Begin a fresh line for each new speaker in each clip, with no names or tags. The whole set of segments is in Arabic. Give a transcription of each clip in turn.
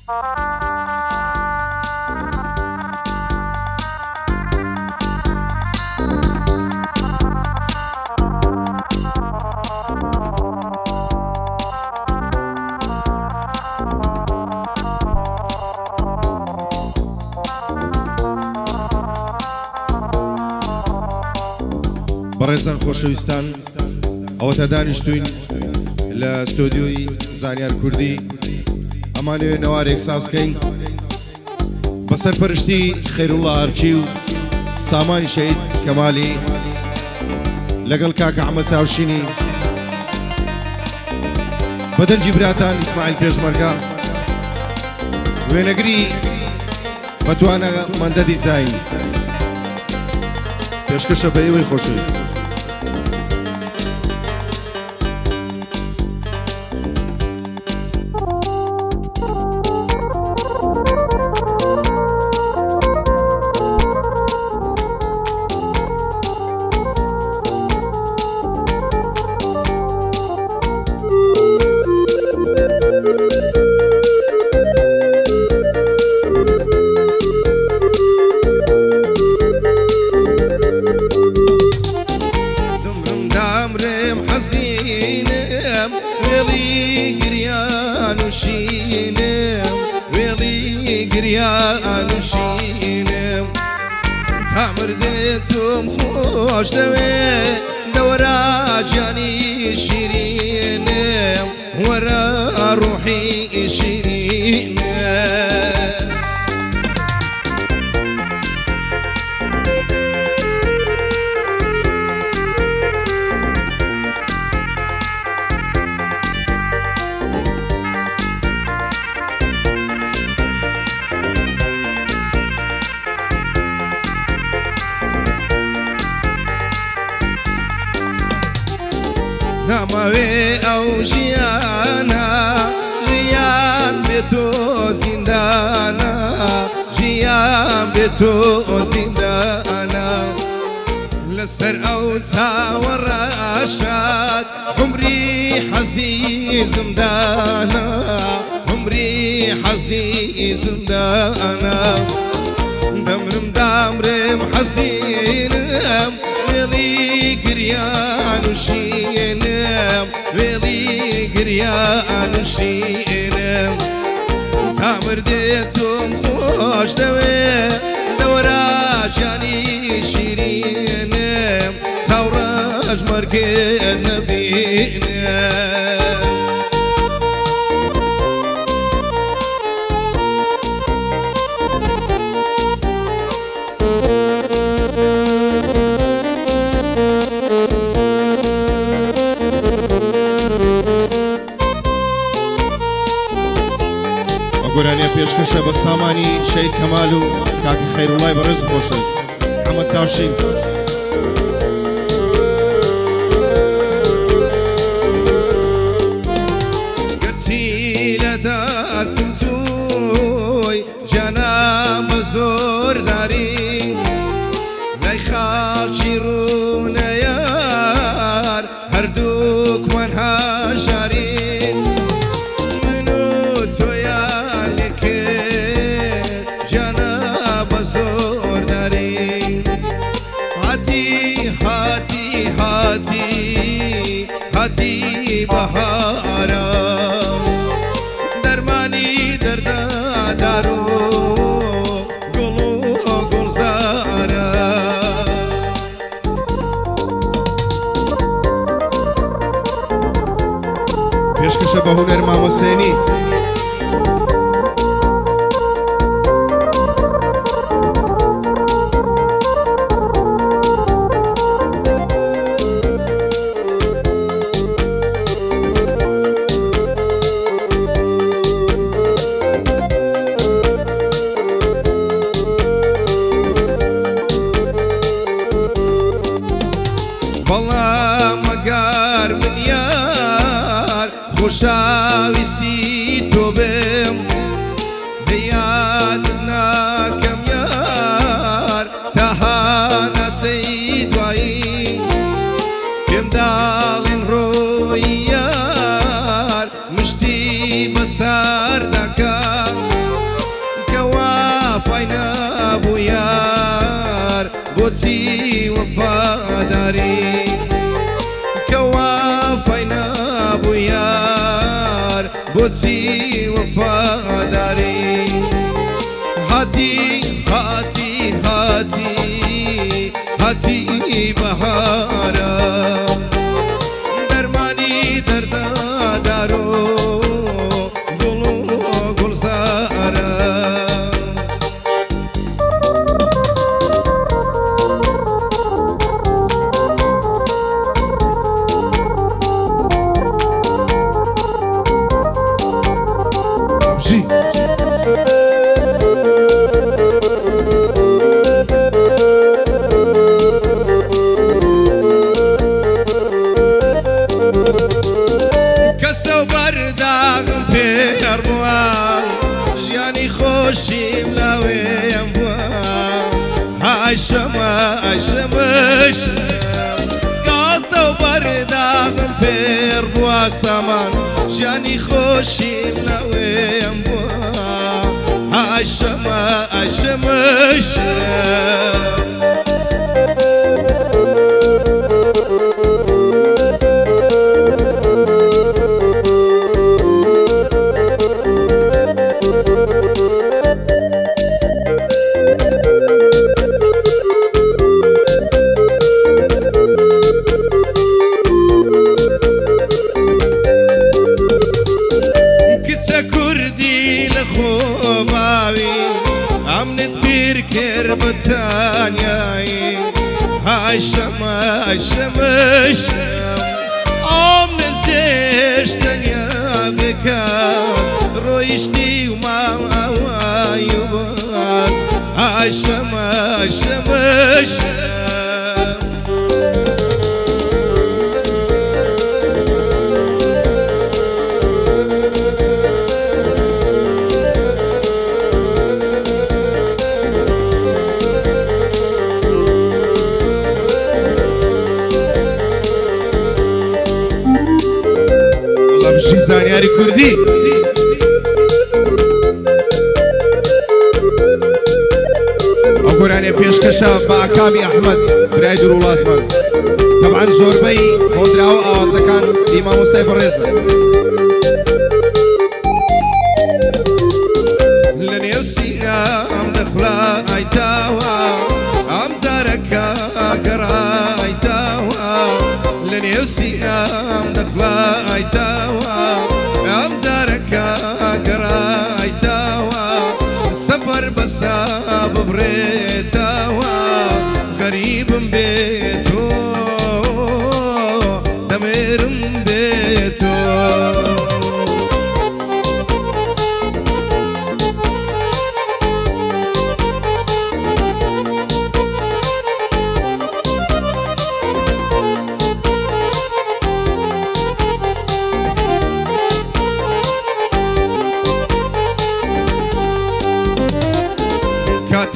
بەڕێزان خۆشەویستان، ئەوەتە دانیشتوین لە ستۆدیۆی زانیار کوردی. ئەمانوێ نەوارێک سازکەین بەسەر پەرشتی خەیروڵڵا ئارچی و سامانی شەید کەمالی لەگەڵ کاکە ئەحمەد چاوشینی، بەدەنجی براتان ئیسماعیل پێشمەرگە، وێنەگری بەتوانە مەندە دیزاین. پێشکەشە بە ئێوەی خۆشەویست.
تامردێتم خۆش دەوێ دەوەرە جانی شیرینم وەرە ڕوحی شیرینم. نامەوێ ئەو ژیانە ژیان بێت تۆ زیندانە، ژیان بێت تۆ زیندانە، لەسەر ئەو چاوەڕەشات عمری حەزیزم دانا، عمری حەزیزم دانا. دەمرم دامرم حەزینم وێڵی گریان و شینم، وێڵی گریان و شینم. تامردێتم خۆش دەوێ دەوەرە جانی شیرینم، چاوڕەش مەرگێت نەبینم.
گۆرانیە پێشکەشە بە سامانی شەید کەمال و کاکی خەیروڵڵای بەڕێز خۆشەویست ئەحمەد چاوشین.
گەرچی لە دەستم چووی جانام بە زۆرداری، لای خاڵکی ڕوونەیار هەردووکمان هەژارین. هاتی بەهارە دەرمانی دەردەدار و گوڵ و گوڵزارە.
پێشکەشە بە هونەر مامەسێنی.
بەڵام ئەگەر من یار خۆشەویستی تۆ بوچی وفاداری هاتی هاتی هاتی هاتی بهارا درمانی دردادارو گلو گلزارا خوشیم لویم بوا شمش گازو برداغم پیر بوا سامان جانی خوشیم لویم بوا شمش بتانياي هاي شمش عم نزيش دنيا بك رويشتي وما عوايبات هاي شمش زانیاری کوردی ئەو گۆرانیە پێشکەشە بە ئاکامی ئەحمەد برای دوور وڵاتمان تەبعاً زۆربەی هۆدراوە ئاوازەکان ئیمام مۆستای بەڕێزە لە نێو سینەم دەخڵایتەوە ئەم جارەکە گەڕایتەوە لە نێو سینەم دەخڵایتەوە ئەم جارەکە گەڕایتەوە سەفەر بەسە ببڕێتەوە غەریبم بێتۆ دەمێرم بێتۆ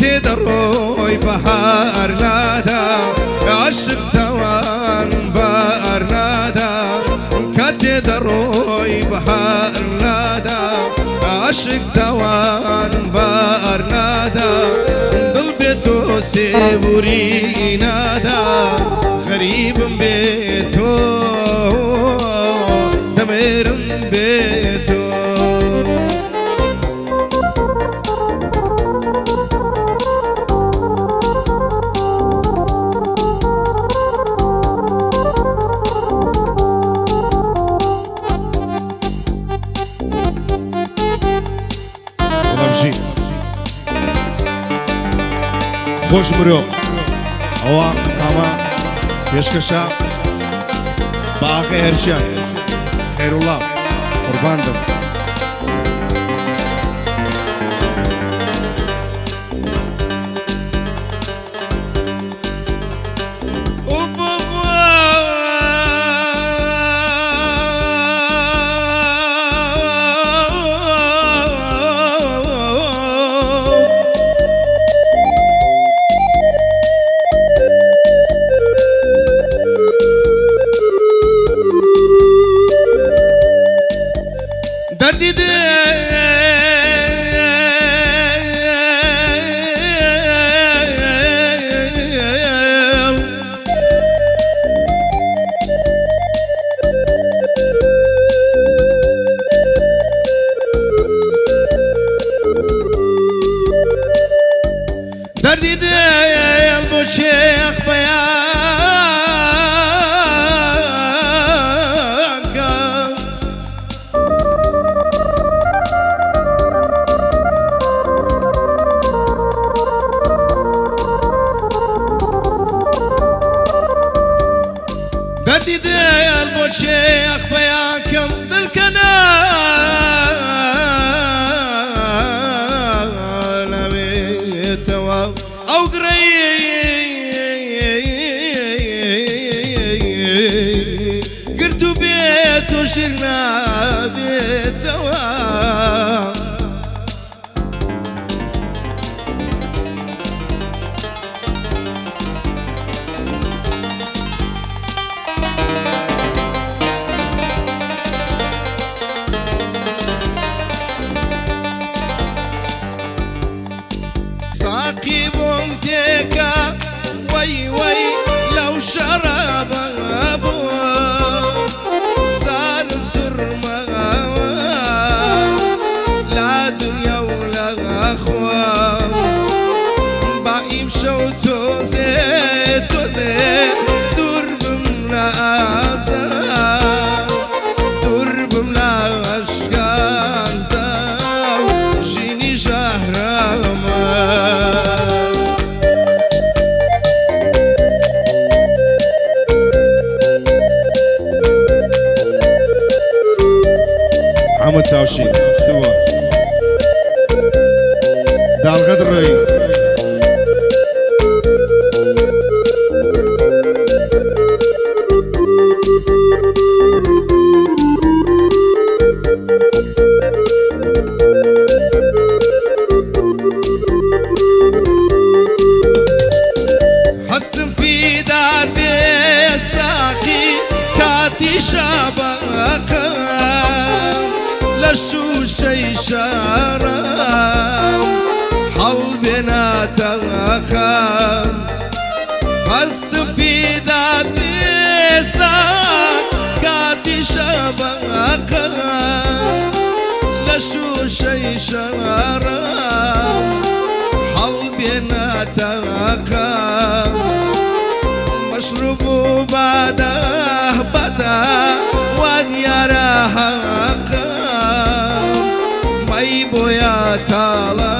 تدروي بهار نادا عاشق زوان بهار نادا كتدروي بهار نادا عاشق زوان بهار نادا دل بيتو سيبوري نادا غريب بيتو دميرم بيتو خوش مرۆڤ ئەوە ئەمە پێشکەشە بە ئاغای هەرچیان خەیروڵڵا قوربان بم
محمد چاوشین شتووە داڵغەت ڕۆی
هەستم فیدان بێ ساقی کاتی شەبەکە لە شوشەی شارم هەڵبێناتەکە هەستم فیدان بێ ساق کاتی شەبەکە لە شوشەی شارم هەڵبێناتەکە مشروب بادا بادا وان یارا حقا مای بویا تالا